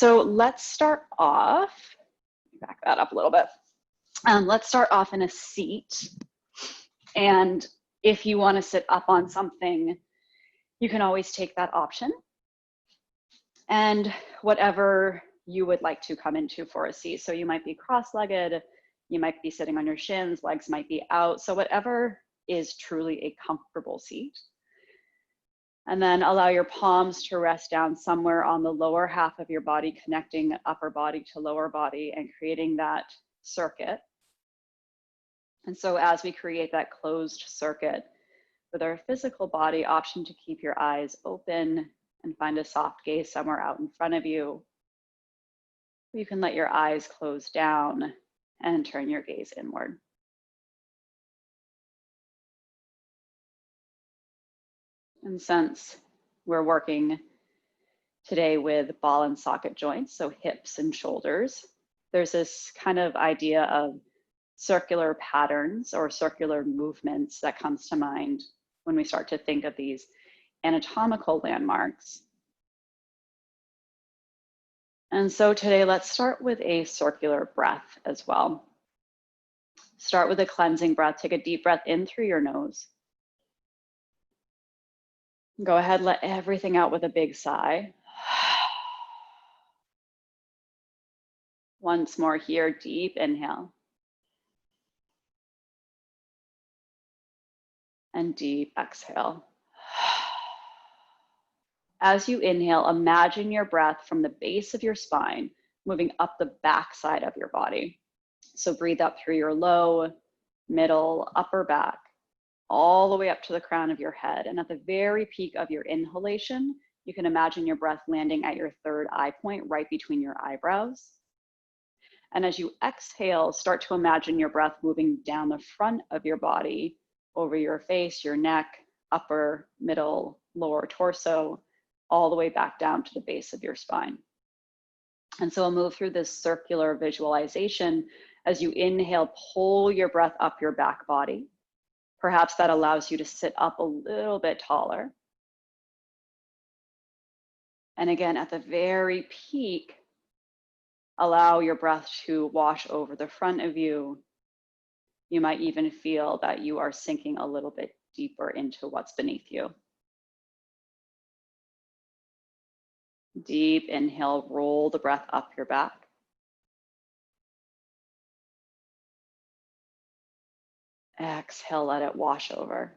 So let's start off, back that up a little bit. Let's start off in a seat. And if you want to sit up on something, you can always take that option. And whatever you would like to come into for a seat. So you might be cross-legged, you might be sitting on your shins, legs might be out. So whatever is truly a comfortable seat. And then allow your palms to rest down somewhere on the lower half of your body, connecting upper body to lower body and creating that circuit. And so as we create that closed circuit with our physical body, option to keep your eyes open and find a soft gaze somewhere out in front of you. You can let your eyes close down and turn your gaze inward. And since we're working today with ball and socket joints, so hips and shoulders, there's this kind of idea of circular patterns or circular movements that comes to mind when we start to think of these anatomical landmarks. And so today, let's start with a circular breath as well. Start with a cleansing breath. Take a deep breath in through your nose. Go ahead, let everything out with a big sigh. Once more here, deep inhale. And deep exhale. As you inhale, imagine your breath from the base of your spine, moving up the back side of your body. So breathe up through your low, middle, upper back, all the way up to the crown of your head. And at the very peak of your inhalation, you can imagine your breath landing at your third eye point, right between your eyebrows. And as you exhale, start to imagine your breath moving down the front of your body, over your face, your neck, upper, middle, lower torso, all the way back down to the base of your spine. And so we'll move through this circular visualization. As you inhale, pull your breath up your back body. Perhaps that allows you to sit up a little bit taller. And again, at the very peak, allow your breath to wash over the front of you. You might even feel that you are sinking a little bit deeper into what's beneath you. Deep inhale, roll the breath up your back. Exhale, let it wash over.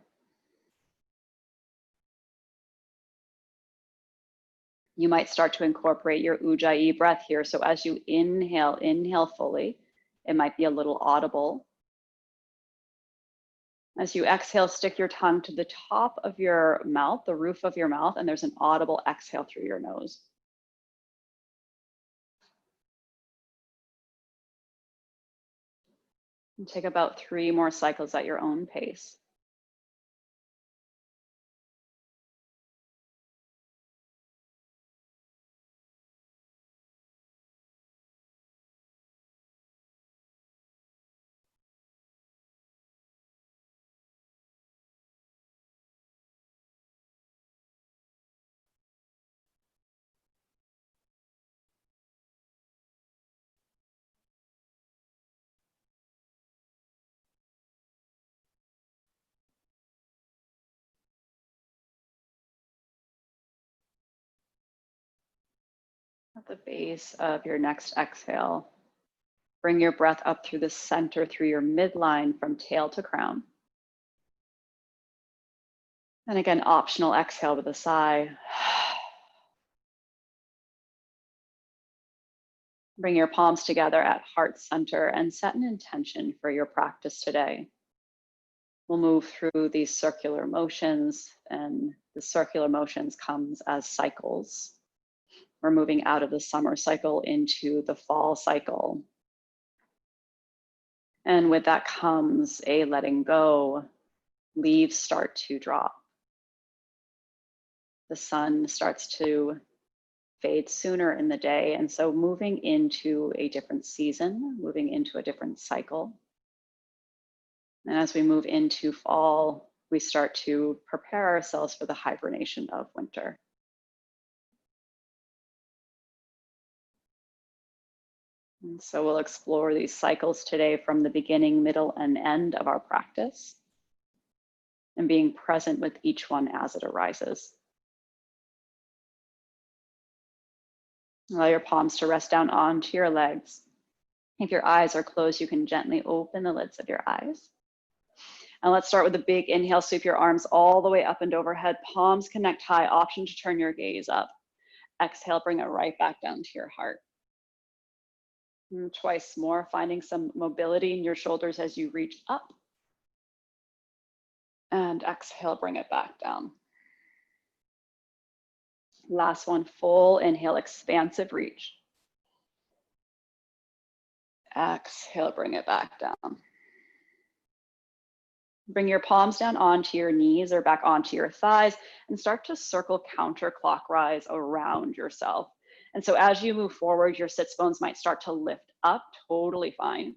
You might start to incorporate your Ujjayi breath here. So as you inhale, inhale fully. It might be a little audible. As you exhale, stick your tongue to the top of your mouth, the roof of your mouth, and there's an audible exhale through your nose. And take about 3 more cycles at your own pace. At the base of your next exhale, bring your breath up through the center, through your midline from tail to crown. And again, optional exhale with a sigh. Bring your palms together at heart center and set an intention for your practice today. We'll move through these circular motions, and the circular motions comes as cycles. We're moving out of the summer cycle into the fall cycle. And with that comes a letting go. Leaves start to drop. The sun starts to fade sooner in the day. And so moving into a different season, moving into a different cycle. And as we move into fall, we start to prepare ourselves for the hibernation of winter. And so we'll explore these cycles today from the beginning, middle, and end of our practice, and being present with each one as it arises. Allow your palms to rest down onto your legs. If your eyes are closed, you can gently open the lids of your eyes. And let's start with a big inhale. Sweep your arms all the way up and overhead. Palms connect high. Option to turn your gaze up. Exhale, bring it right back down to your heart. And twice more, finding some mobility in your shoulders as you reach up. And exhale, bring it back down. Last one, full inhale, expansive reach. Exhale, bring it back down. Bring your palms down onto your knees or back onto your thighs and start to circle counterclockwise around yourself. And so as you move forward, your sits bones might start to lift up, totally fine.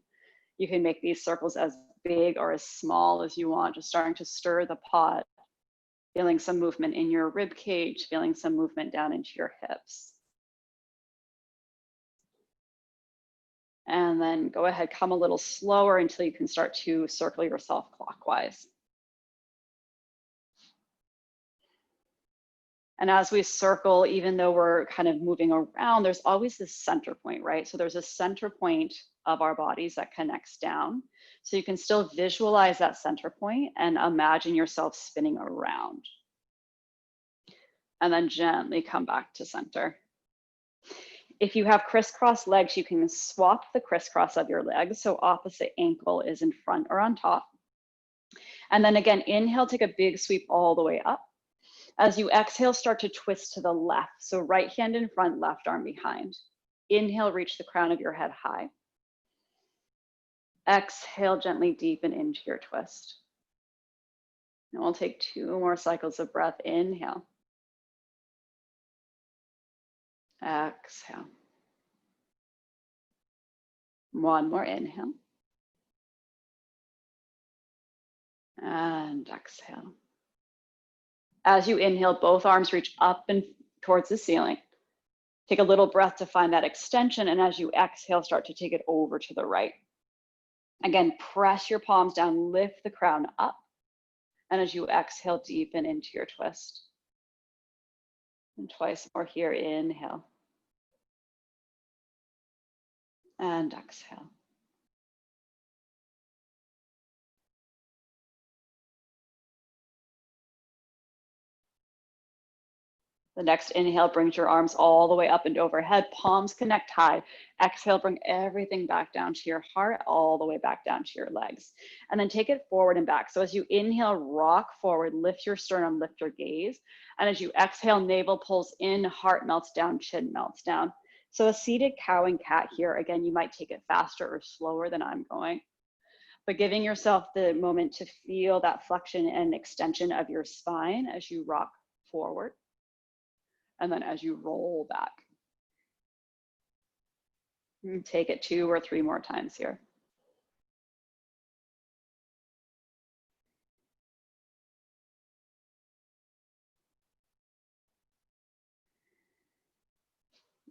You can make these circles as big or as small as you want, just starting to stir the pot, feeling some movement in your rib cage, feeling some movement down into your hips. And then go ahead, come a little slower until you can start to circle yourself clockwise. And as we circle, even though we're kind of moving around, there's always this center point, right? So there's a center point of our bodies that connects down. So you can still visualize that center point and imagine yourself spinning around. And then gently come back to center. If you have crisscross legs, you can swap the crisscross of your legs. So opposite ankle is in front or on top. And then again, inhale, take a big sweep all the way up. As you exhale, start to twist to the left. So right hand in front, left arm behind. Inhale, reach the crown of your head high. Exhale, gently deepen into your twist. And we'll take 2 more cycles of breath. Inhale. Exhale. 1 more inhale. And exhale. As you inhale, both arms reach up and towards the ceiling. Take a little breath to find that extension. And as you exhale, start to take it over to the right. Again, press your palms down, lift the crown up. And as you exhale, deepen into your twist. And twice more here, inhale. And exhale. The next inhale brings your arms all the way up and overhead, palms connect high. Exhale, bring everything back down to your heart, all the way back down to your legs. And then take it forward and back. So as you inhale, rock forward, lift your sternum, lift your gaze. And as you exhale, navel pulls in, heart melts down, chin melts down. So a seated cow and cat here, again, you might take it faster or slower than I'm going. But giving yourself the moment to feel that flexion and extension of your spine as you rock forward. And then as you roll back, take it 2 or 3 more times here.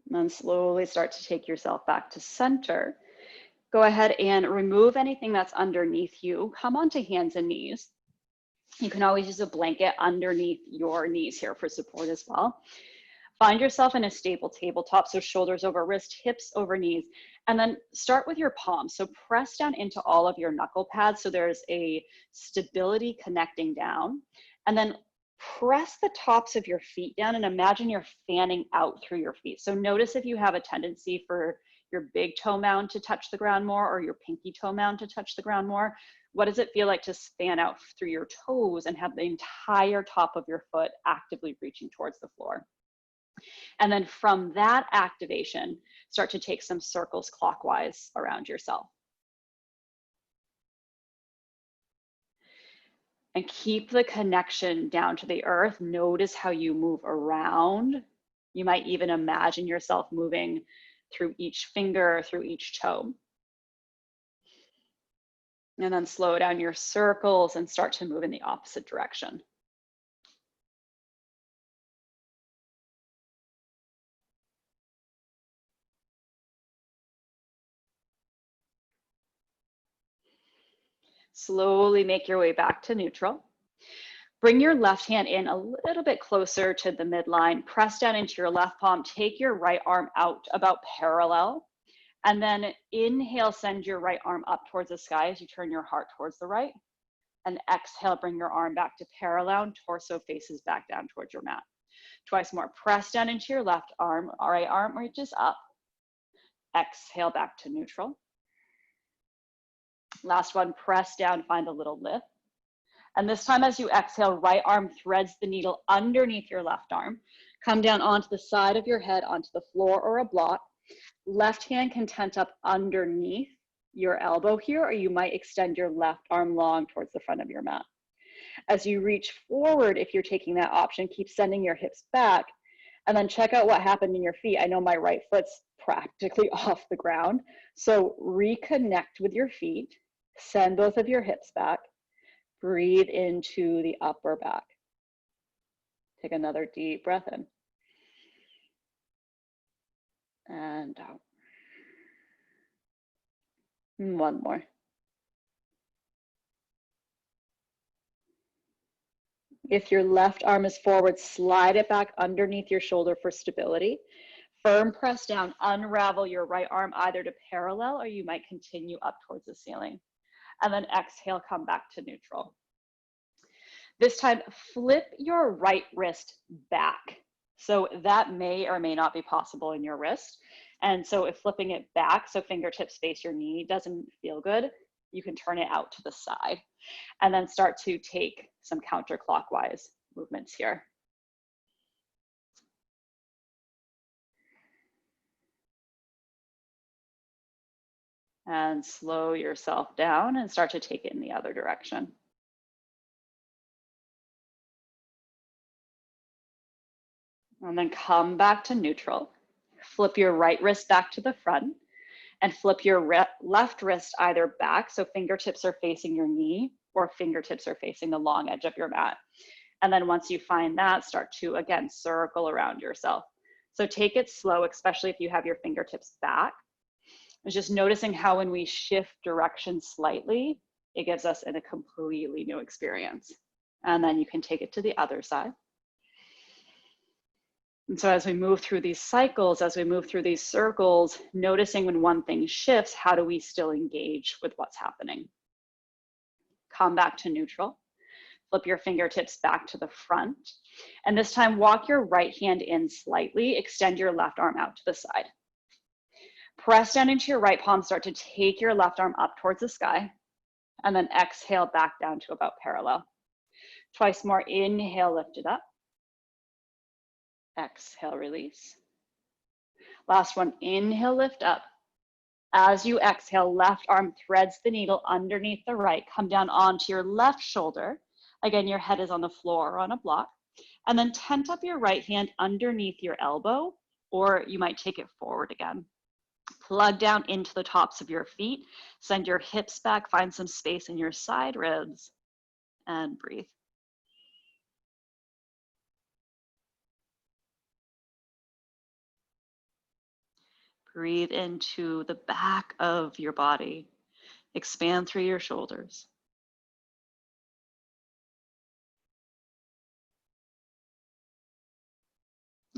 And then slowly start to take yourself back to center. Go ahead and remove anything that's underneath you. Come onto hands and knees. You can always use a blanket underneath your knees here for support as well. Find yourself in a stable tabletop, so shoulders over wrist, hips over knees, and then start with your palms. So press down into all of your knuckle pads so there's a stability connecting down. And then press the tops of your feet down and imagine you're fanning out through your feet. So notice if you have a tendency for your big toe mound to touch the ground more or your pinky toe mound to touch the ground more. What does it feel like to fan out through your toes and have the entire top of your foot actively reaching towards the floor? And then from that activation, start to take some circles clockwise around yourself. And keep the connection down to the earth. Notice how you move around. You might even imagine yourself moving through each finger, through each toe. And then slow down your circles and start to move in the opposite direction. Slowly make your way back to neutral. Bring your left hand in a little bit closer to the midline. Press down into your left palm. Take your right arm out about parallel. And then inhale, send your right arm up towards the sky as you turn your heart towards the right. And exhale, bring your arm back to parallel. Torso faces back down towards your mat. Twice more. Press down into your left arm. Right arm reaches up. Exhale, back to neutral. Last one, press down, find a little lift. And this time as you exhale, right arm threads the needle underneath your left arm. Come down onto the side of your head, onto the floor or a block. Left hand can tent up underneath your elbow here, or you might extend your left arm long towards the front of your mat. As you reach forward, if you're taking that option, keep sending your hips back, and then check out what happened in your feet. I know my right foot's practically off the ground, so reconnect with your feet, send both of your hips back, breathe into the upper back. Take another deep breath in. And out. And one more. If your left arm is forward, slide it back underneath your shoulder for stability. Firm press down, unravel your right arm either to parallel or you might continue up towards the ceiling. And then exhale, come back to neutral. This time, flip your right wrist back. So that may or may not be possible in your wrist. And so if flipping it back, so fingertips face your knee, doesn't feel good, you can turn it out to the side. And then start to take some counterclockwise movements here. And slow yourself down and start to take it in the other direction. And then come back to neutral. Flip your right wrist back to the front and flip your left wrist either back, so fingertips are facing your knee, or fingertips are facing the long edge of your mat. And then once you find that, start to, again, circle around yourself. So take it slow, especially if you have your fingertips back. It's just noticing how when we shift direction slightly, it gives us a completely new experience. And then you can take it to the other side. And so as we move through these cycles, as we move through these circles, noticing when one thing shifts, how do we still engage with what's happening? Come back to neutral. Flip your fingertips back to the front. And this time, walk your right hand in slightly. Extend your left arm out to the side. Press down into your right palm. Start to take your left arm up towards the sky. And then exhale back down to about parallel. Twice more. Inhale, lift it up. Exhale, release. Last one, inhale, lift up. As you exhale, left arm threads the needle underneath the right. Come down onto your left shoulder. Again, your head is on the floor or on a block. And then tent up your right hand underneath your elbow, or you might take it forward again. Plug down into the tops of your feet. Send your hips back. Find some space in your side ribs. And breathe. Breathe into the back of your body. Expand through your shoulders.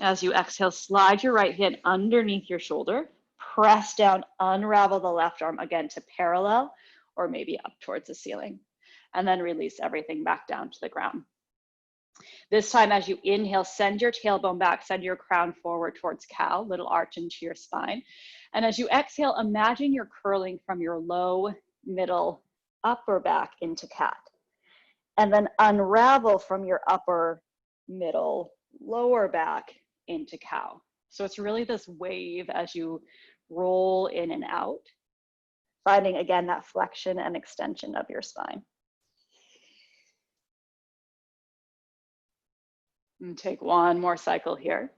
As you exhale, slide your right hand underneath your shoulder. Press down, unravel the left arm again to parallel or maybe up towards the ceiling. And then release everything back down to the ground. This time, as you inhale, send your tailbone back, send your crown forward towards cow, little arch into your spine. And as you exhale, imagine you're curling from your low, middle, upper back into cat. And then unravel from your upper, middle, lower back into cow. So it's really this wave as you roll in and out, finding again that flexion and extension of your spine. And take one more cycle here.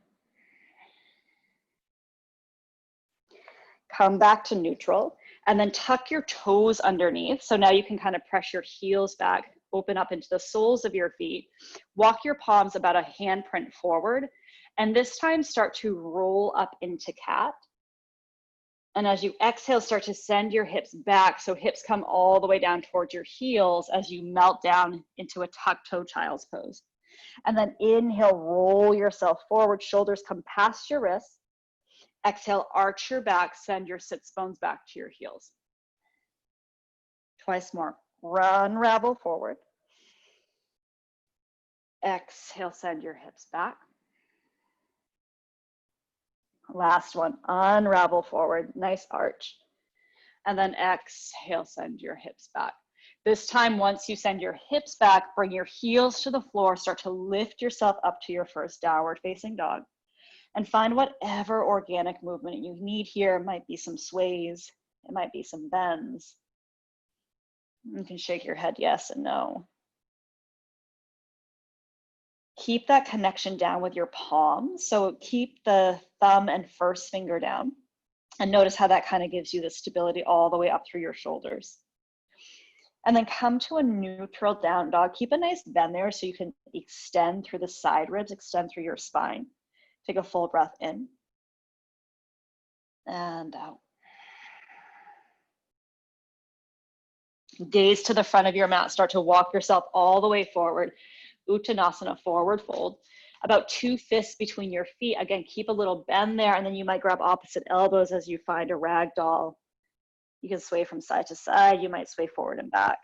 Come back to neutral and then tuck your toes underneath. So now you can kind of press your heels back, open up into the soles of your feet, walk your palms about a handprint forward, and this time start to roll up into cat. And as you exhale, start to send your hips back. So hips come all the way down towards your heels as you melt down into a tuck toe child's pose. And then inhale, roll yourself forward, shoulders come past your wrists. Exhale, arch your back, send your sits bones back to your heels. Twice more. Unravel forward. Exhale, send your hips back. Last one, unravel forward, nice arch. And then exhale, send your hips back. This time, once you send your hips back, bring your heels to the floor, start to lift yourself up to your first downward facing dog. And find whatever organic movement you need here. It might be some sways, it might be some bends. You can shake your head yes and no. Keep that connection down with your palms. So keep the thumb and first finger down. And notice how that kind of gives you the stability all the way up through your shoulders. And then come to a neutral down dog. Keep a nice bend there so you can extend through the side ribs, extend through your spine. Take a full breath in and out. Gaze to the front of your mat. Start to walk yourself all the way forward. Uttanasana, forward fold. About 2 fists between your feet. Again, keep a little bend there, and then you might grab opposite elbows as you find a ragdoll. You can sway from side to side. You might sway forward and back.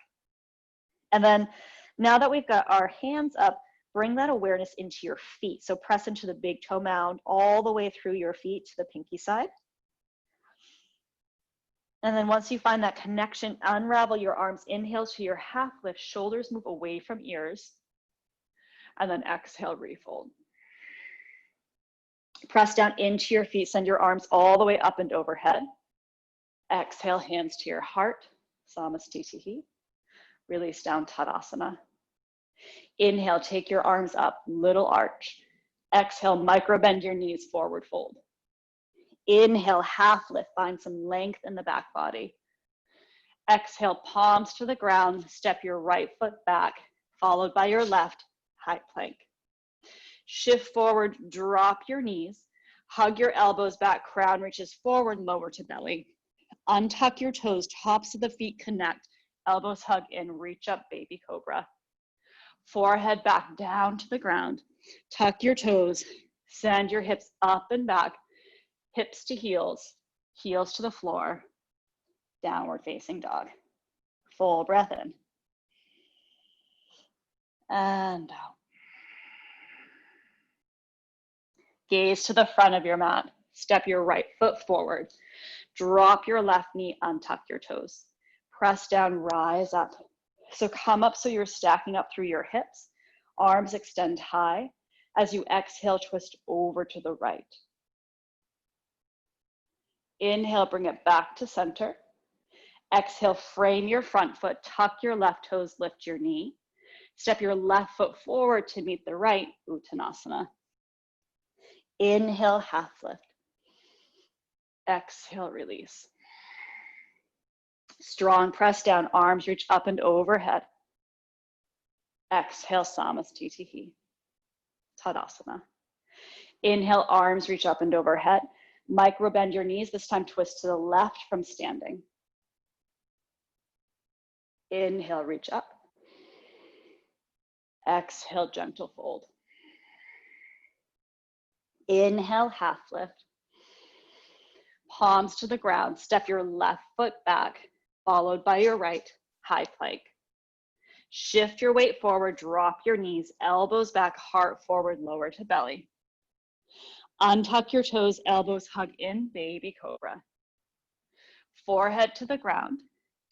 And then now that we've got our hands up, bring that awareness into your feet. So press into the big toe mound all the way through your feet to the pinky side. And then once you find that connection, unravel your arms, inhale to your half lift, shoulders move away from ears. And then exhale, refold. Press down into your feet, send your arms all the way up and overhead. Exhale, hands to your heart, Samastitihi. Release down, Tadasana. Inhale, take your arms up, little arch. Exhale, micro bend your knees, forward fold. Inhale, half lift, find some length in the back body. Exhale, palms to the ground, step your right foot back, followed by your left, high plank. Shift forward, drop your knees, hug your elbows back, crown reaches forward, lower to belly. Untuck your toes, tops of the feet connect, elbows hug in, reach up, baby cobra. Forehead back down to the ground, tuck your toes, send your hips up and back, hips to heels, heels to the floor, downward facing dog. Full breath in. And out. Gaze to the front of your mat. Step your right foot forward. Drop your left knee, untuck your toes. Press down, rise up. So come up so you're stacking up through your hips. Arms extend high. As you exhale, twist over to the right. Inhale, bring it back to center. Exhale, frame your front foot, tuck your left toes, lift your knee. Step your left foot forward to meet the right, Uttanasana. Inhale, half lift. Exhale, release. Strong press down, arms reach up and overhead. Exhale, Samastitihi, Tadasana. Inhale, arms reach up and overhead. Micro bend your knees, this time twist to the left from standing. Inhale, reach up. Exhale, gentle fold. Inhale, half lift. Palms to the ground, step your left foot back, followed by your right, high plank. Shift your weight forward, drop your knees, elbows back, heart forward, lower to belly. Untuck your toes, elbows hug in, baby cobra. Forehead to the ground,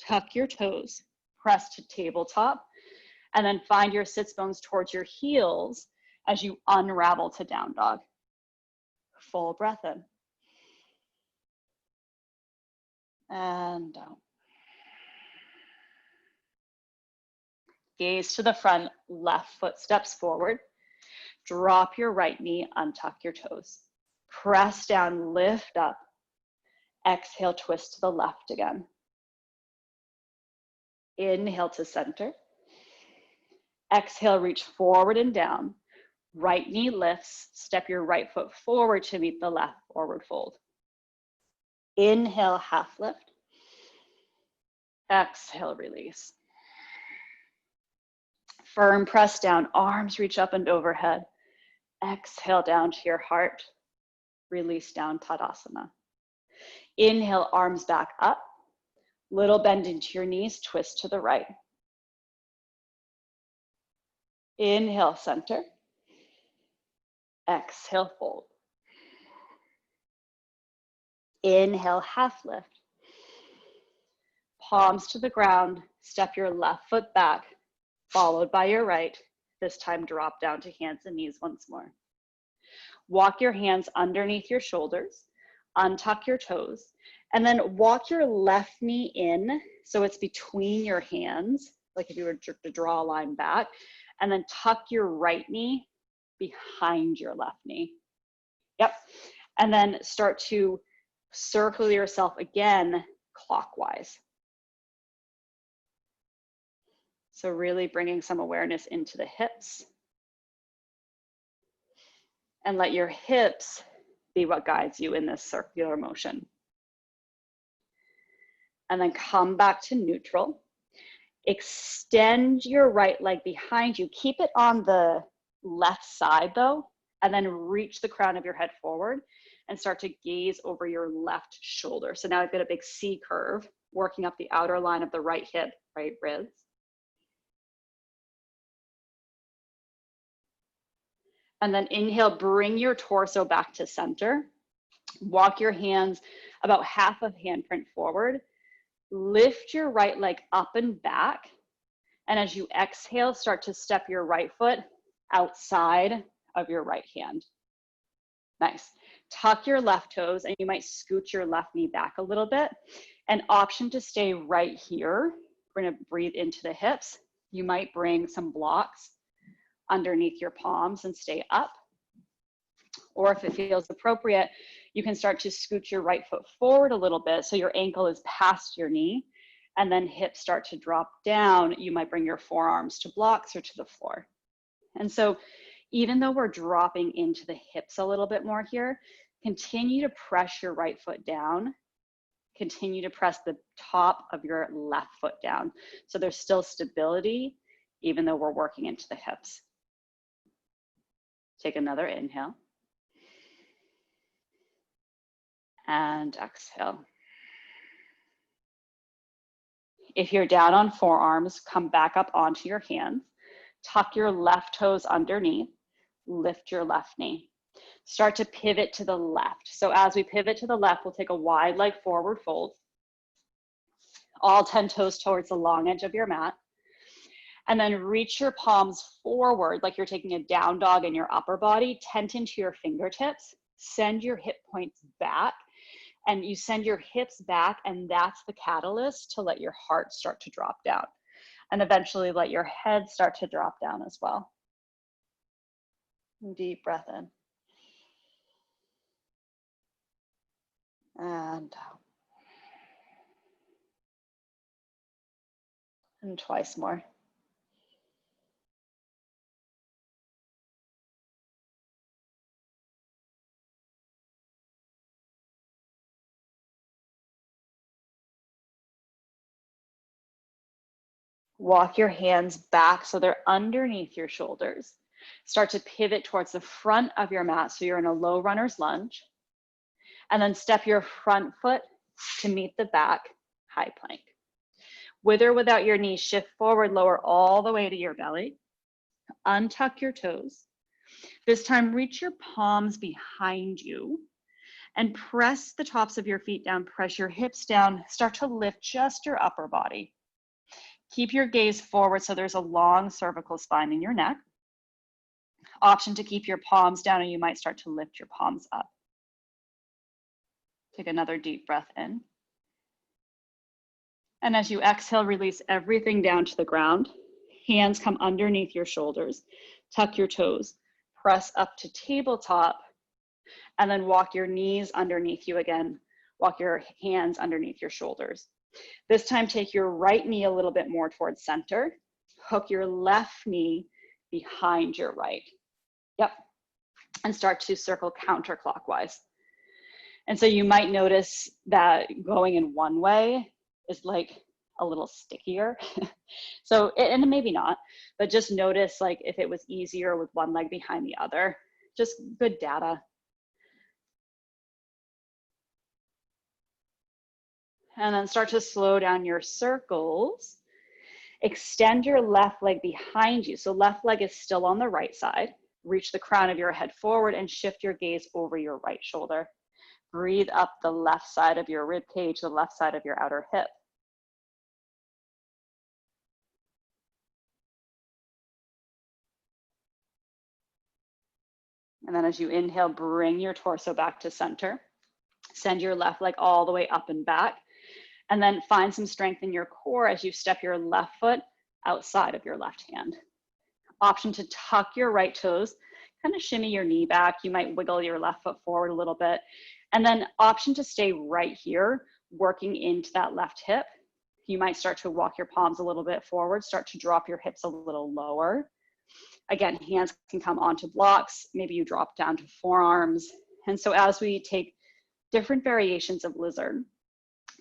tuck your toes, press to tabletop, and then find your sits bones towards your heels as you unravel to down dog. Full breath in. And down. Gaze to the front, left foot steps forward. Drop your right knee, untuck your toes. Press down, lift up. Exhale, twist to the left again. Inhale to center. Exhale, reach forward and down. Right knee lifts, step your right foot forward to meet the left, forward fold. Inhale, half lift. Exhale, release. Firm press down, arms reach up and overhead. Exhale down to your heart. Release down, Tadasana. Inhale, arms back up. Little bend into your knees, twist to the right. Inhale, center. Exhale, fold. Inhale, half lift. Palms to the ground, step your left foot back, followed by your right. This time drop down to hands and knees once more. Walk your hands underneath your shoulders, untuck your toes, and then walk your left knee in so it's between your hands, like if you were to draw a line back, and then tuck your right knee behind your left knee. Yep. And then start to circle yourself again clockwise. So really bringing some awareness into the hips. And let your hips be what guides you in this circular motion. And then come back to neutral. Extend your right leg behind you. Keep it on the left side though, and then reach the crown of your head forward and start to gaze over your left shoulder. So now I've got a big C curve working up the outer line of the right hip, right ribs. And then inhale, bring your torso back to center. Walk your hands about half of handprint forward. Lift your right leg up and back. And as you exhale, start to step your right foot outside of your right hand. Nice. Tuck your left toes and you might scoot your left knee back a little bit. An option to stay right here. We're going to breathe into the hips. You might bring some blocks underneath your palms and stay up. Or if it feels appropriate, you can start to scoot your right foot forward a little bit so your ankle is past your knee, and then hips start to drop down. You might bring your forearms to blocks or to the floor. And so even though we're dropping into the hips a little bit more here, continue to press your right foot down. Continue to press the top of your left foot down. So there's still stability, even though we're working into the hips. Take another inhale. And exhale. If you're down on forearms, come back up onto your hands. Tuck your left toes underneath. Lift your left knee. Start to pivot to the left. So as we pivot to the left, we'll take a wide leg forward fold. All 10 toes towards the long edge of your mat. And then reach your palms forward like you're taking a down dog in your upper body. Tent into your fingertips. Send your hip points back. And you send your hips back, and that's the catalyst to let your heart start to drop down. And eventually let your head start to drop down as well. Deep breath in. And out. And twice more. Walk your hands back so they're underneath your shoulders. Start to pivot towards the front of your mat so you're in a low runner's lunge. And then step your front foot to meet the back, high plank. With or without your knees, shift forward, lower all the way to your belly. Untuck your toes. This time, reach your palms behind you and press the tops of your feet down, press your hips down, start to lift just your upper body. Keep your gaze forward so there's a long cervical spine in your neck. Option to keep your palms down, and you might start to lift your palms up. Take another deep breath in. And as you exhale, release everything down to the ground. Hands come underneath your shoulders. Tuck your toes. Press up to tabletop. And then walk your knees underneath you again. Walk your hands underneath your shoulders. This time, take your right knee a little bit more towards center. Hook your left knee behind your right. Yep. And start to circle counterclockwise. And so you might notice that going in one way is like a little stickier. So, and maybe not, but just notice like if it was easier with one leg behind the other, just good data. And then start to slow down your circles. Extend your left leg behind you. So left leg is still on the right side. Reach the crown of your head forward and shift your gaze over your right shoulder. Breathe up the left side of your rib cage, the left side of your outer hip. And then as you inhale, bring your torso back to center. Send your left leg all the way up and back. And then find some strength in your core as you step your left foot outside of your left hand. Option to tuck your right toes, kind of shimmy your knee back. You might wiggle your left foot forward a little bit. And then option to stay right here, working into that left hip. You might start to walk your palms a little bit forward, start to drop your hips a little lower. Again, hands can come onto blocks. Maybe you drop down to forearms. And so as we take different variations of lizard,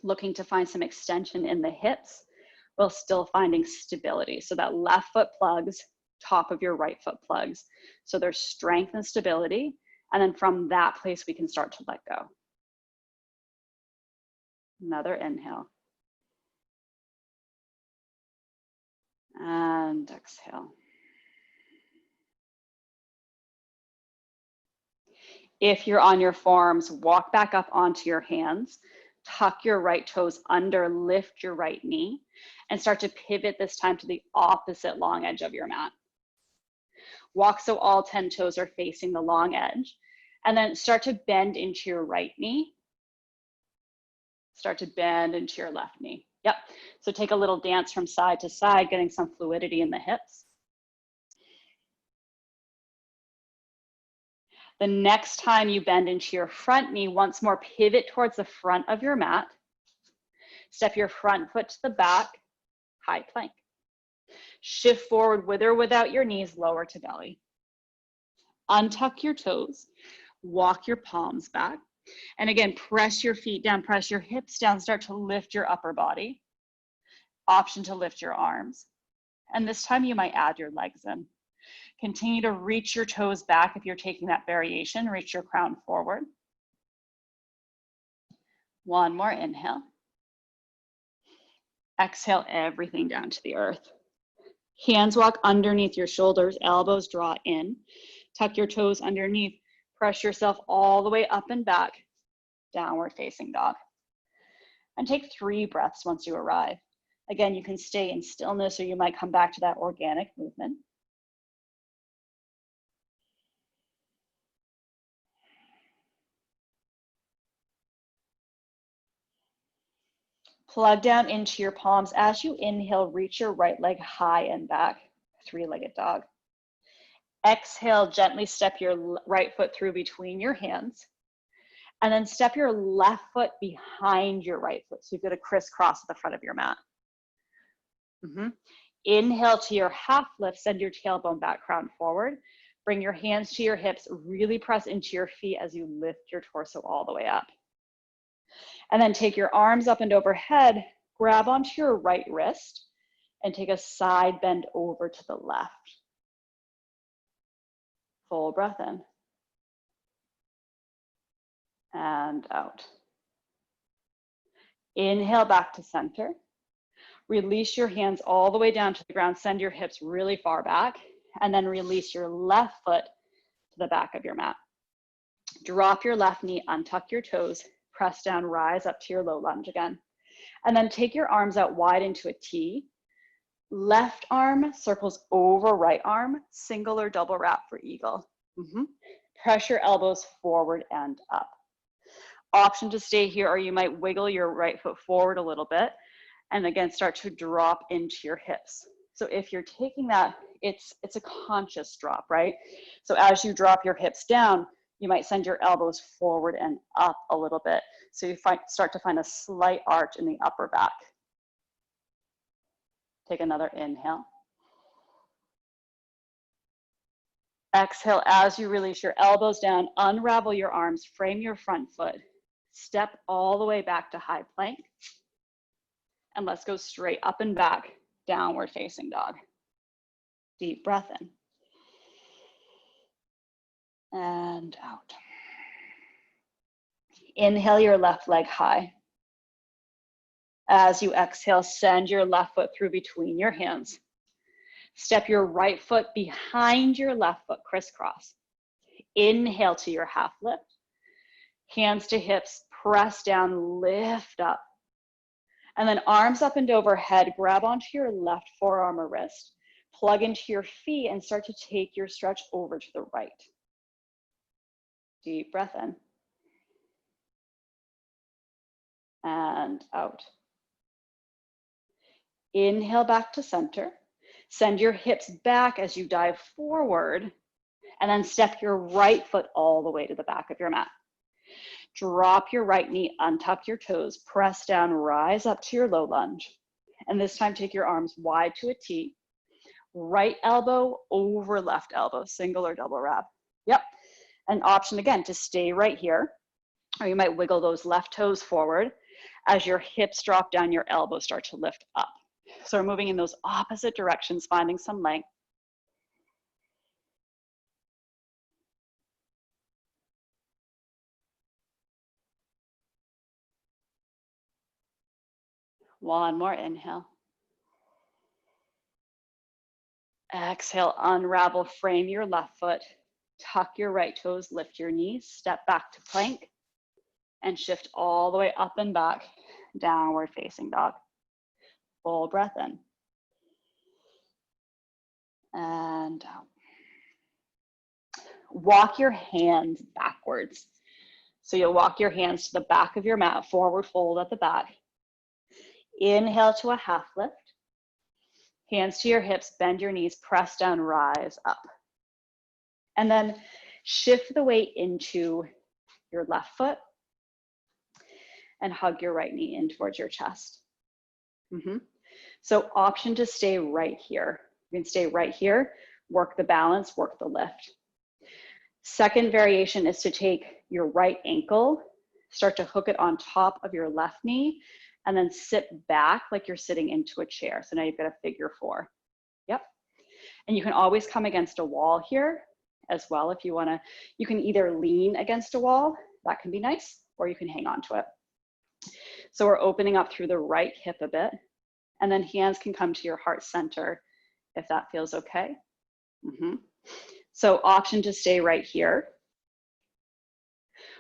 looking to find some extension in the hips while still finding stability. So that left foot plugs, top of your right foot plugs. So there's strength and stability. And then from that place, we can start to let go. Another inhale. And exhale. If you're on your forearms, walk back up onto your hands, tuck your right toes under, lift your right knee, and start to pivot this time to the opposite long edge of your mat. Walk so all 10 toes are facing the long edge, and then start to bend into your right knee. Start to bend into your left knee. Yep, so take a little dance from side to side, getting some fluidity in the hips. The next time you bend into your front knee, once more pivot towards the front of your mat. Step your front foot to the back, high plank. Shift forward with or without your knees, lower to belly. Untuck your toes, walk your palms back. And again, press your feet down, press your hips down, start to lift your upper body. Option to lift your arms. And this time you might add your legs in. Continue to reach your toes back if you're taking that variation. Reach your crown forward. One more inhale. Exhale everything down to the earth. Hands walk underneath your shoulders, elbows draw in. Tuck your toes underneath. Press yourself all the way up and back. Downward facing dog. And take 3 breaths once you arrive. Again, you can stay in stillness or you might come back to that organic movement. Plug down into your palms. As you inhale, reach your right leg high and back, 3-legged dog. Exhale, gently step your right foot through between your hands. And then step your left foot behind your right foot. So you've got a crisscross at the front of your mat. Inhale to your half lift, send your tailbone back, crown forward. Bring your hands to your hips, really press into your feet as you lift your torso all the way up. And then take your arms up and overhead, grab onto your right wrist, and take a side bend over to the left. Full breath in. And out. Inhale back to center. Release your hands all the way down to the ground. Send your hips really far back. And then release your left foot to the back of your mat. Drop your left knee, untuck your toes, press down, rise up to your low lunge again. And then take your arms out wide into a T. Left arm circles over right arm, single or double wrap for eagle. Press your elbows forward and up. Option to stay here, or you might wiggle your right foot forward a little bit. And again, start to drop into your hips. So if you're taking that, it's a conscious drop, right? So as you drop your hips down, you might send your elbows forward and up a little bit. So you start to find a slight arch in the upper back. Take another inhale. Exhale as you release your elbows down, unravel your arms, frame your front foot. Step all the way back to high plank. And let's go straight up and back, downward facing dog. Deep breath in. And out. Inhale your left leg high. As you exhale, send your left foot through between your hands. Step your right foot behind your left foot, crisscross. Inhale to your half lift. Hands to hips, press down, lift up. And then arms up and overhead, grab onto your left forearm or wrist, plug into your feet and start to take your stretch over to the right. Deep breath in. And out. Inhale back to center. Send your hips back as you dive forward, and then step your right foot all the way to the back of your mat. Drop your right knee, untuck your toes, press down, rise up to your low lunge. And this time, take your arms wide to a T. Right elbow over left elbow, single or double wrap. Yep. An option again to stay right here, or you might wiggle those left toes forward. As your hips drop down, your elbows start to lift up. So we're moving in those opposite directions, finding some length. One more inhale. Exhale, unravel, frame your left foot, tuck your right toes, lift your knees, step back to plank, and shift all the way up and back, downward facing dog. Full breath in. And out. Walk your hands backwards. So you'll walk your hands to the back of your mat, forward fold at the back. Inhale to a half lift. Hands to your hips, bend your knees, press down, rise up. And then shift the weight into your left foot and hug your right knee in towards your chest. So option to stay right here. You can stay right here, work the balance, work the lift. Second variation is to take your right ankle, start to hook it on top of your left knee, and then sit back like you're sitting into a chair. So now you've got a figure four. Yep. And you can always come against a wall here as well if you wanna. You can either lean against a wall, that can be nice, or you can hang on to it. So we're opening up through the right hip a bit, and then hands can come to your heart center if that feels okay. So option to stay right here.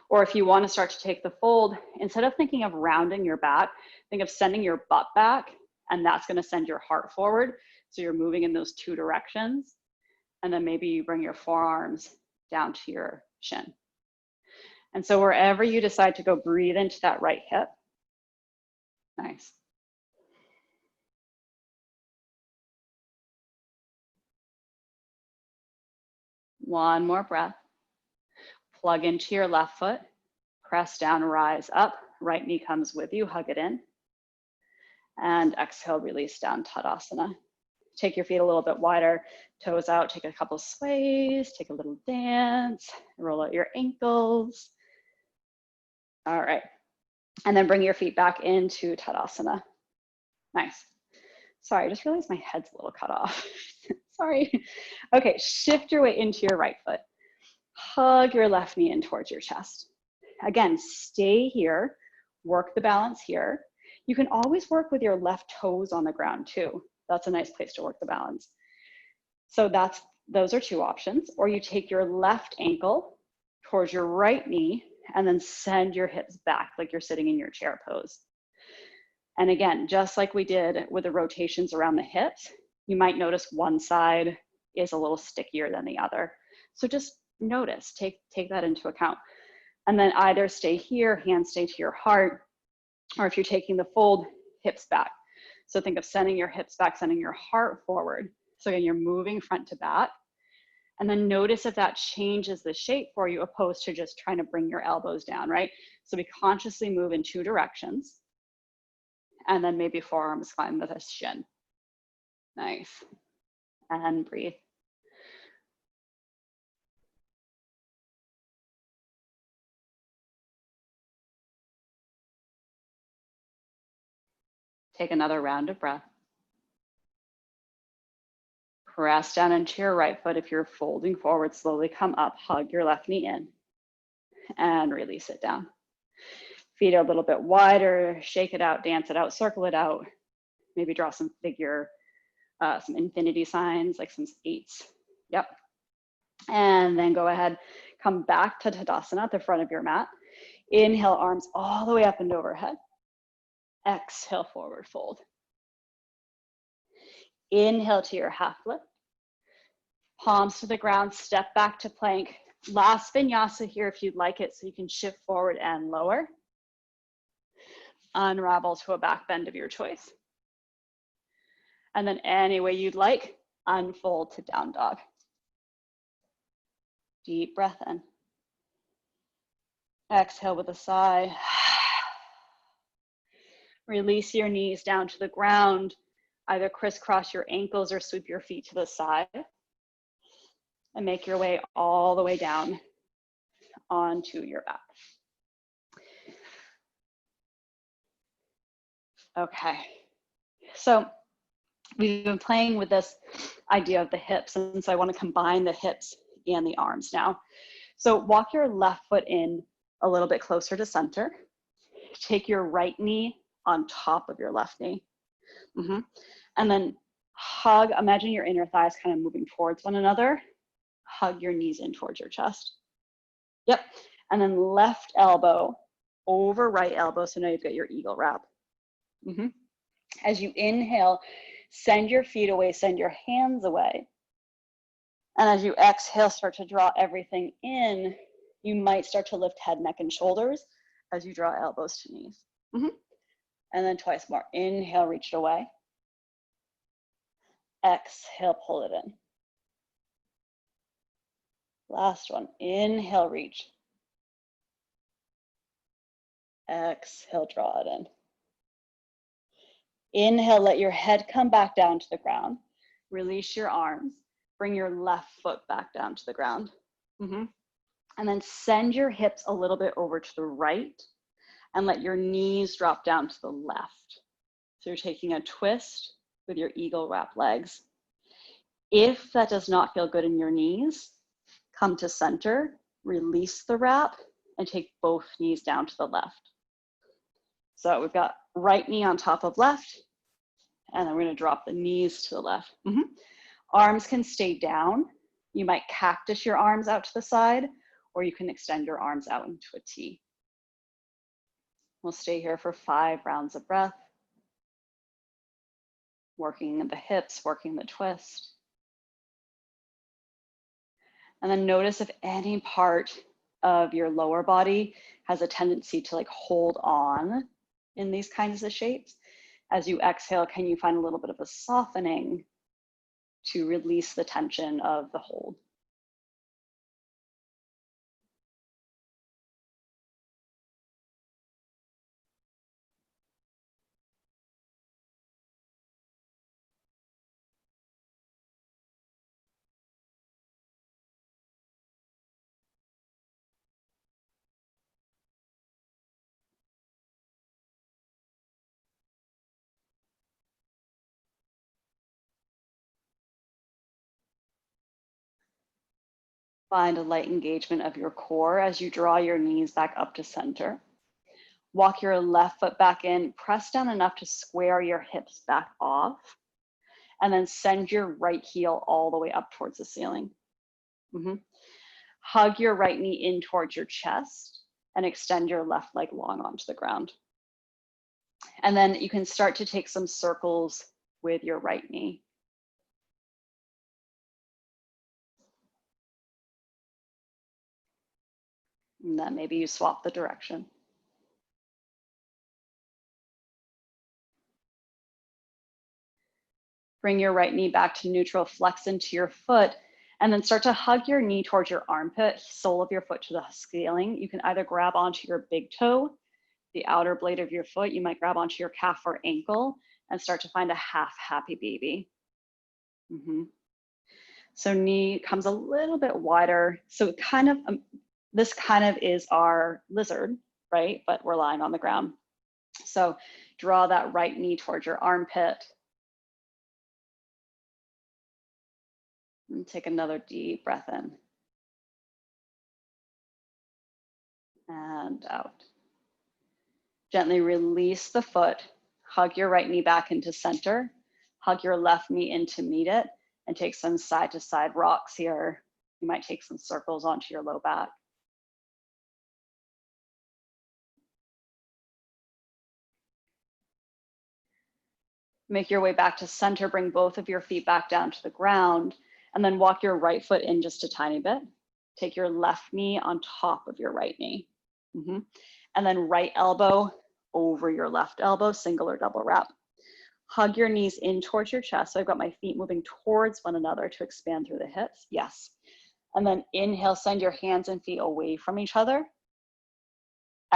Or if you want to start to take the fold, instead of thinking of rounding your back, think of sending your butt back, and that's going to send your heart forward. So you're moving in those two directions. And then maybe you bring your forearms down to your shin. And so wherever you decide to go, breathe into that right hip. Nice. One more breath. Plug into your left foot, press down, rise up, right knee comes with you, hug it in. And exhale, release down, Tadasana. Take your feet a little bit wider, toes out, take a couple sways, take a little dance, roll out your ankles. All right, and then bring your feet back into Tadasana. Nice. Sorry, I just realized my head's a little cut off. Sorry. Okay, shift your weight into your right foot. Hug your left knee in towards your chest. Again, stay here, work the balance here. You can always work with your left toes on the ground too. That's a nice place to work the balance. So those are two options. Or you take your left ankle towards your right knee and then send your hips back like you're sitting in your chair pose. And again, just like we did with the rotations around the hips, you might notice one side is a little stickier than the other. So just notice, take that into account. And then either stay here, hands stay to your heart, or if you're taking the fold, hips back. So think of sending your hips back, sending your heart forward. So again, you're moving front to back. And then notice if that changes the shape for you, opposed to just trying to bring your elbows down, right? So we consciously move in two directions. And then maybe forearms find the shin. Nice. And breathe. Take another round of breath. Press down into your right foot. If you're folding forward, slowly come up, hug your left knee in, and release it down. Feet a little bit wider, shake it out, dance it out, circle it out. Maybe draw some figure, some infinity signs, like some 8s. Yep. And then go ahead, come back to Tadasana at the front of your mat. Inhale, arms all the way up and overhead. Exhale, forward fold. Inhale to your half lift. Palms to the ground, step back to plank. Last vinyasa here if you'd like it, so you can shift forward and lower. Unravel to a back bend of your choice. And then any way you'd like, unfold to down dog. Deep breath in. Exhale with a sigh. Release your knees down to the ground. Either crisscross your ankles or sweep your feet to the side. And make your way all the way down onto your back. Okay, so we've been playing with this idea of the hips, and so I want to combine the hips and the arms now. So walk your left foot in a little bit closer to center. Take your right knee on top of your left knee. And then hug, imagine your inner thighs kind of moving towards one another. Hug your knees in towards your chest. Yep. And then left elbow over right elbow. So now you've got your eagle wrap. As you inhale, send your feet away, send your hands away. And as you exhale, start to draw everything in. You might start to lift head, neck, and shoulders as you draw elbows to knees. And then twice more. Inhale, reach it away. Exhale, pull it in. Last one. Inhale, reach. Exhale, draw it in. Inhale, let your head come back down to the ground. Release your arms. Bring your left foot back down to the ground. And then send your hips a little bit over to the right and let your knees drop down to the left. So you're taking a twist with your eagle wrap legs. If that does not feel good in your knees, come to center, release the wrap, and take both knees down to the left. So we've got right knee on top of left, and then we're gonna drop the knees to the left. Arms can stay down. You might cactus your arms out to the side, or you can extend your arms out into a T. We'll stay here for 5 rounds of breath. Working the hips, working the twist. And then notice if any part of your lower body has a tendency to like hold on in these kinds of shapes. As you exhale, can you find a little bit of a softening to release the tension of the hold? Find a light engagement of your core as you draw your knees back up to center. Walk your left foot back in, press down enough to square your hips back off, and then send your right heel all the way up towards the ceiling. Hug your right knee in towards your chest and extend your left leg long onto the ground. And then you can start to take some circles with your right knee. And then maybe you swap the direction. Bring your right knee back to neutral, flex into your foot, and then start to hug your knee towards your armpit, sole of your foot to the ceiling. You can either grab onto your big toe, the outer blade of your foot. You might grab onto your calf or ankle and start to find a half happy baby. So knee comes a little bit wider. So it kind of, this kind of is our lizard, right? But we're lying on the ground. So Draw that right knee towards your armpit. And take another deep breath in. And out. Gently release the foot. Hug your right knee back into center. Hug your left knee in to meet it. And take some side to side rocks here. You might take some circles onto your low back. Make your way back to center. Bring both of your feet back down to the ground. And then walk your right foot in just a tiny bit. Take your left knee on top of your right knee. And then right elbow over your left elbow, single or double wrap. Hug your knees in towards your chest. So I've got my feet moving towards one another to expand through the hips. Yes. And then inhale, send your hands and feet away from each other.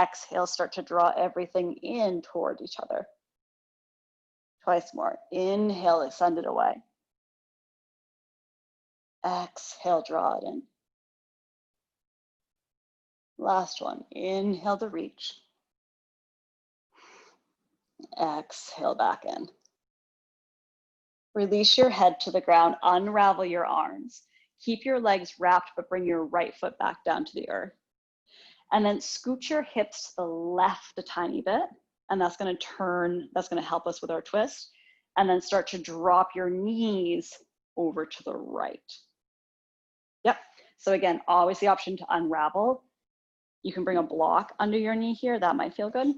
Exhale, start to draw everything in toward each other. Twice more. Inhale, send it away. Exhale, draw it in. Last one. Inhale to reach. Exhale back in. Release your head to the ground. Unravel your arms. Keep your legs wrapped, but bring your right foot back down to the earth. And then scoot your hips to the left a tiny bit. And that's going to turn, that's going to help us with our twist. And then start to drop your knees over to the right. Yep. So again, always the option to unravel. You can bring a block under your knee here. That might feel good.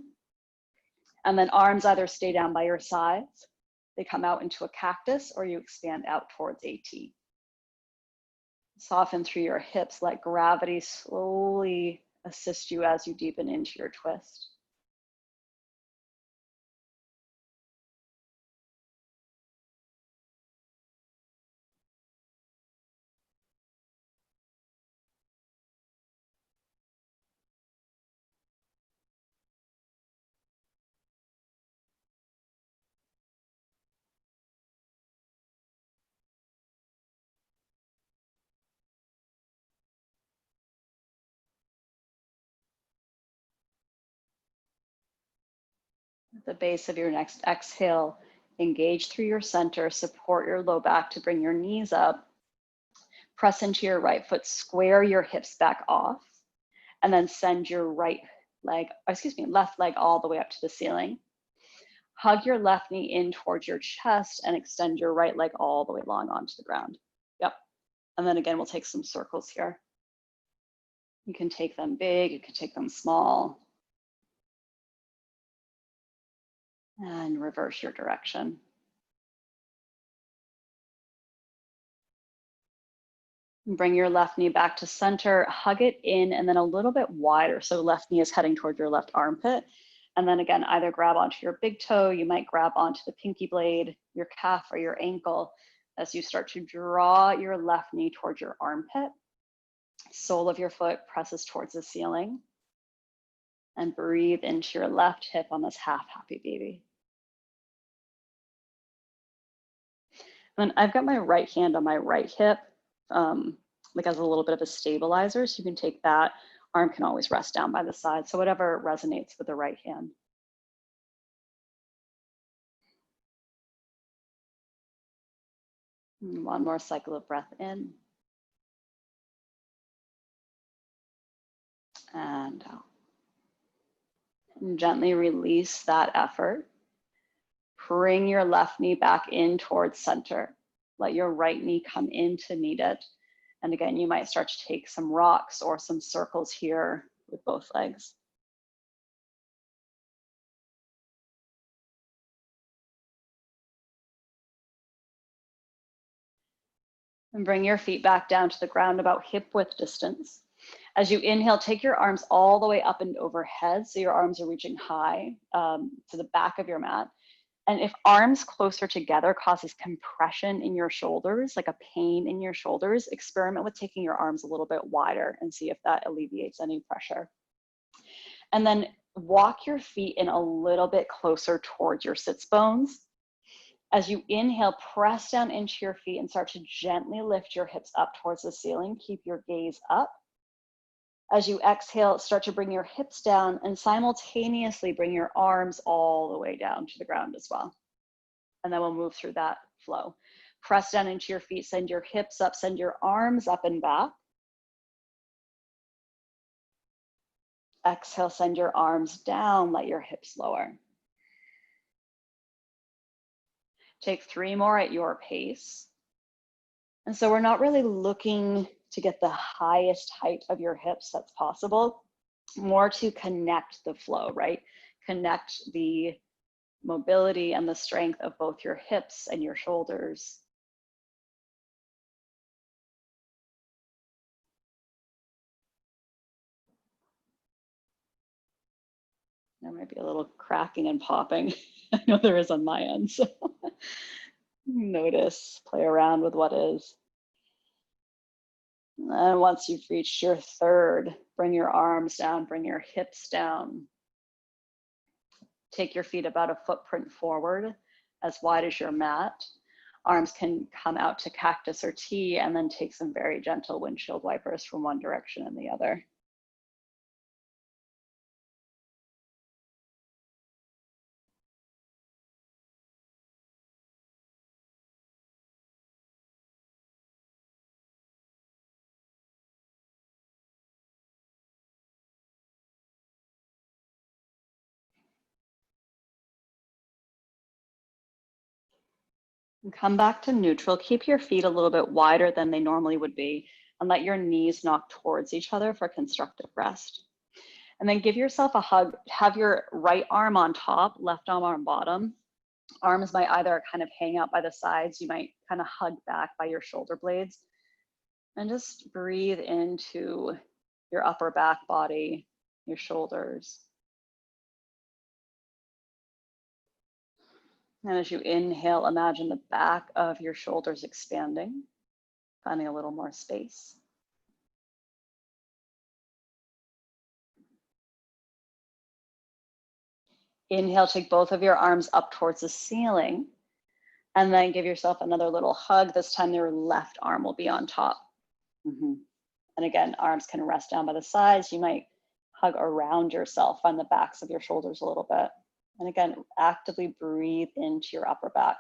And then arms either stay down by your sides, they come out into a cactus, or you expand out towards a T. Soften through your hips. Let gravity slowly assist you as you deepen into your twist. At the base of your next exhale, engage through your center, support your low back to bring your knees up. Press into your right foot, square your hips back off, and then send your left leg all the way up to the ceiling. Hug your left knee in towards your chest and extend your right leg all the way long onto the ground. Yep. And then again, we'll take some circles here. You can take them big, you can take them small. And reverse your direction. Bring your left knee back to center, hug it in and then a little bit wider. So left knee is heading toward your left armpit. And then again, either grab onto your big toe, you might grab onto the pinky blade, your calf or your ankle as you start to draw your left knee towards your armpit. Sole of your foot presses towards the ceiling. And breathe into your left hip on this half happy baby. And then I've got my right hand on my right hip, like as a little bit of a stabilizer. So you can take that. Arm can always rest down by the side. So whatever resonates with the right hand. And one more cycle of breath in. And out. And gently release that effort. Bring your left knee back in towards center. Let your right knee come in to meet it. And again, you might start to take some rocks or some circles here with both legs. And bring your feet back down to the ground about hip width distance. As you inhale, take your arms all the way up and overhead. So your arms are reaching high to the back of your mat. And if arms closer together causes compression in your shoulders, like a pain in your shoulders, experiment with taking your arms a little bit wider and see if that alleviates any pressure. And then walk your feet in a little bit closer towards your sits bones. As you inhale, press down into your feet and start to gently lift your hips up towards the ceiling. Keep your gaze up. As you exhale, start to bring your hips down and simultaneously bring your arms all the way down to the ground as well. And then we'll move through that flow. Press down into your feet, send your hips up, send your arms up and back. Exhale, send your arms down, let your hips lower. Take 3 more at your pace. And so we're not really looking to get the highest height of your hips that's possible, more to connect the flow, right? Connect the mobility and the strength of both your hips and your shoulders. There might be a little cracking and popping. I know there is on my end, so notice, play around with what is. And once you've reached your third, bring your arms down, bring your hips down. Take your feet about a footprint forward, as wide as your mat. Arms can come out to cactus or T, and then take some very gentle windshield wipers from one direction and the other. And come back to neutral. Keep your feet a little bit wider than they normally would be, and let your knees knock towards each other for constructive rest. And then give yourself a hug. Have your right arm on top, left arm on bottom. Arms might either kind of hang out by the sides. You might kind of hug back by your shoulder blades. And just breathe into your upper back body, your shoulders. And as you inhale, imagine the back of your shoulders expanding, finding a little more space. Inhale, take both of your arms up towards the ceiling, and then give yourself another little hug. This time your left arm will be on top. And again, arms can rest down by the sides. You might hug around yourself on the backs of your shoulders a little bit. And again, actively breathe into your upper back.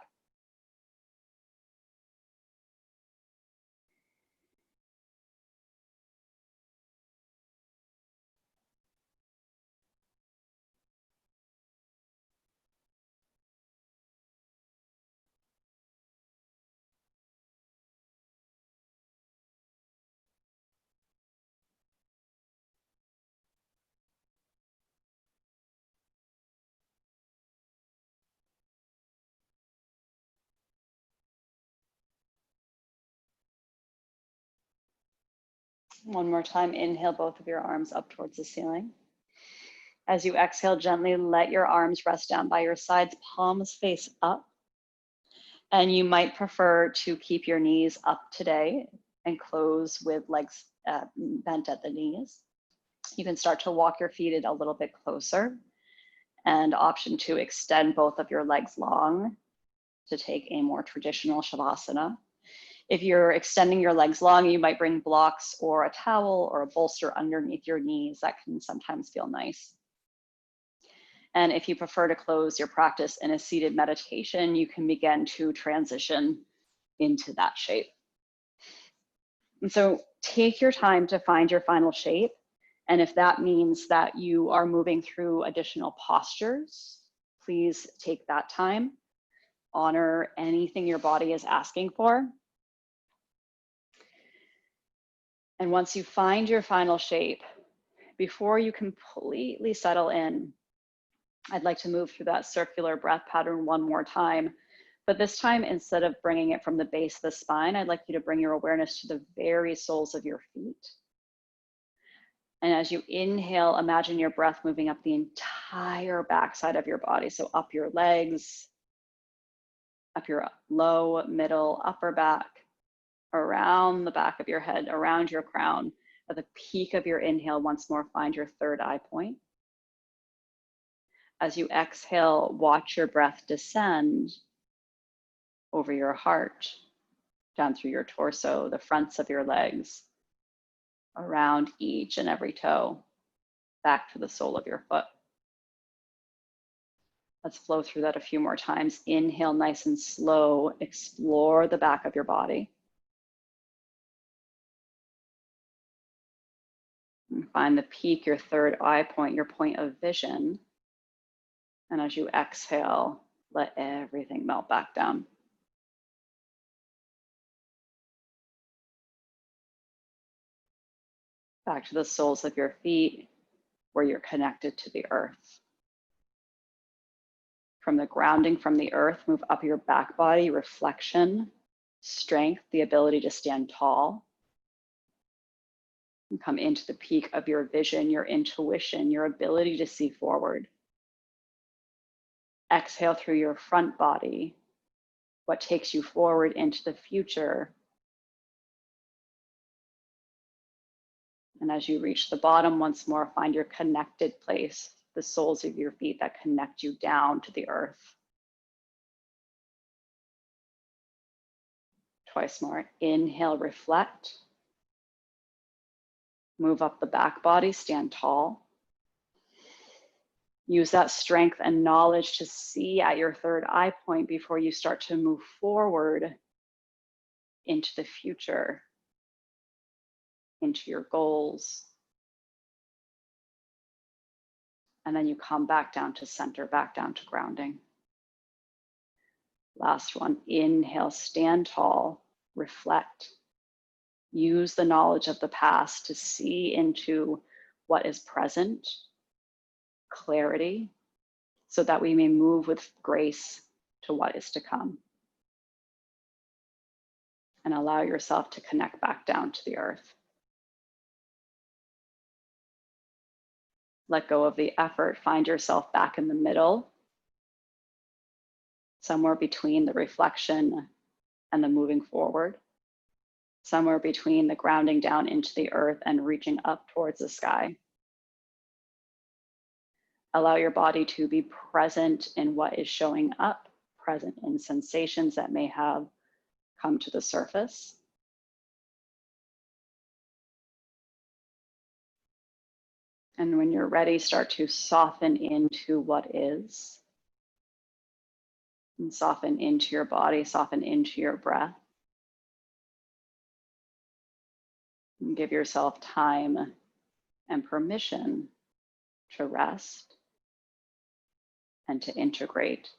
One more time, inhale both of your arms up towards the ceiling. As you exhale, gently let your arms rest down by your sides, palms face up. And you might prefer to keep your knees up today and close with legs bent at the knees. You can start to walk your feet a little bit closer. And option 2, extend both of your legs long to take a more traditional Shavasana. If you're extending your legs long, you might bring blocks or a towel or a bolster underneath your knees. That can sometimes feel nice. And if you prefer to close your practice in a seated meditation, you can begin to transition into that shape. And so take your time to find your final shape. And if that means that you are moving through additional postures, please take that time. Honor anything your body is asking for. And once you find your final shape, before you completely settle in, I'd like to move through that circular breath pattern one more time. But this time, instead of bringing it from the base of the spine, I'd like you to bring your awareness to the very soles of your feet. And as you inhale, imagine your breath moving up the entire backside of your body. So up your legs, up your low, middle, upper back, around the back of your head, around your crown. At the peak of your inhale, once more, find your third eye point. As you exhale, watch your breath descend over your heart, down through your torso, the fronts of your legs, around each and every toe, back to the sole of your foot. Let's flow through that a few more times. Inhale, nice and slow. Explore the back of your body. And find the peak, your third eye point, your point of vision. And as you exhale, let everything melt back down. Back to the soles of your feet, where you're connected to the earth. From the grounding from the earth, move up your back body, reflection, strength, the ability to stand tall. And come into the peak of your vision, your intuition, your ability to see forward. Exhale through your front body, what takes you forward into the future. And as you reach the bottom once more, find your connected place, the soles of your feet that connect you down to the earth. Twice more. Inhale, reflect. Move up the back body, stand tall. Use that strength and knowledge to see at your third eye point before you start to move forward into the future, into your goals. And then you come back down to center, back down to grounding. Last one, inhale, stand tall, reflect. Use the knowledge of the past to see into what is present, clarity, so that we may move with grace to what is to come. And allow yourself to connect back down to the earth. Let go of the effort, find yourself back in the middle, somewhere between the reflection and the moving forward, somewhere between the grounding down into the earth and reaching up towards the sky. Allow your body to be present in what is showing up, present in sensations that may have come to the surface. And when you're ready, start to soften into what is. And soften into your body, soften into your breath. And give yourself time and permission to rest and to integrate.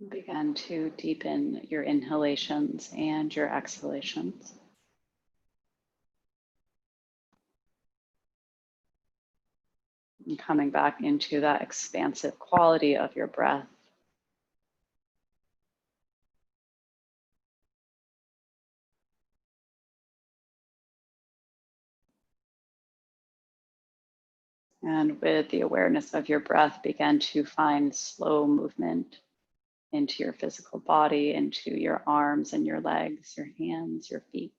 Begin to deepen your inhalations and your exhalations. And coming back into that expansive quality of your breath. And with the awareness of your breath, begin to find slow movement into your physical body, into your arms and your legs, your hands, your feet.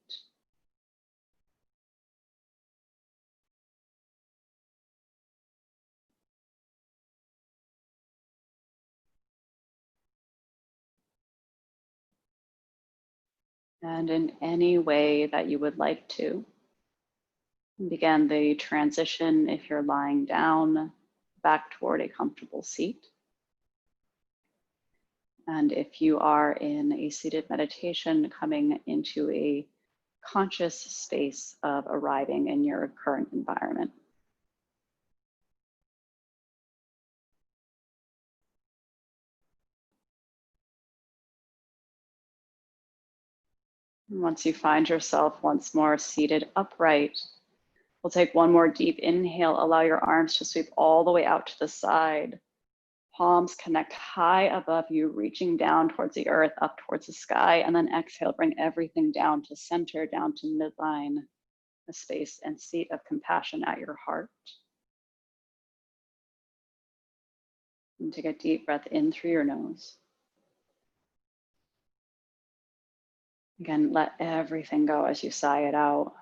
And in any way that you would like to, begin the transition if you're lying down back toward a comfortable seat. And if you are in a seated meditation, coming into a conscious space of arriving in your current environment. Once you find yourself once more seated upright, we'll take one more deep inhale. Allow your arms to sweep all the way out to the side. Palms connect high above you, reaching down towards the earth, up towards the sky. And then exhale, bring everything down to center, down to midline, a space and seat of compassion at your heart. And take a deep breath in through your nose. Again, let everything go as you sigh it out.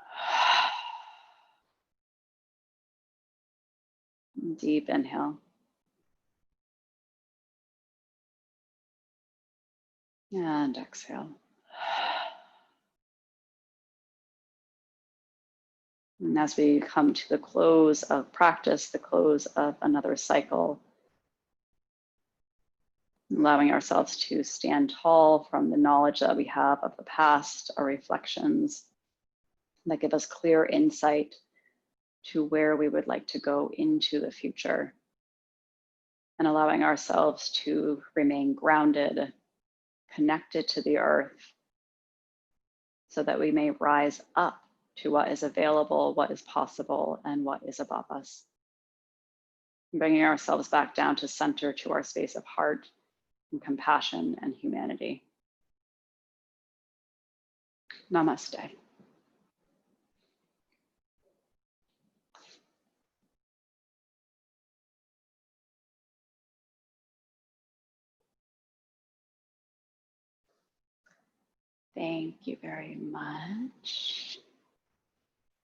Deep inhale. And exhale. And as we come to the close of practice, the close of another cycle, allowing ourselves to stand tall from the knowledge that we have of the past, our reflections that give us clear insight to where we would like to go into the future, and allowing ourselves to remain grounded, connected to the earth, so that we may rise up to what is available, what is possible, and what is above us. Bringing ourselves back down to center, to our space of heart and compassion and humanity. Namaste. Thank you very much.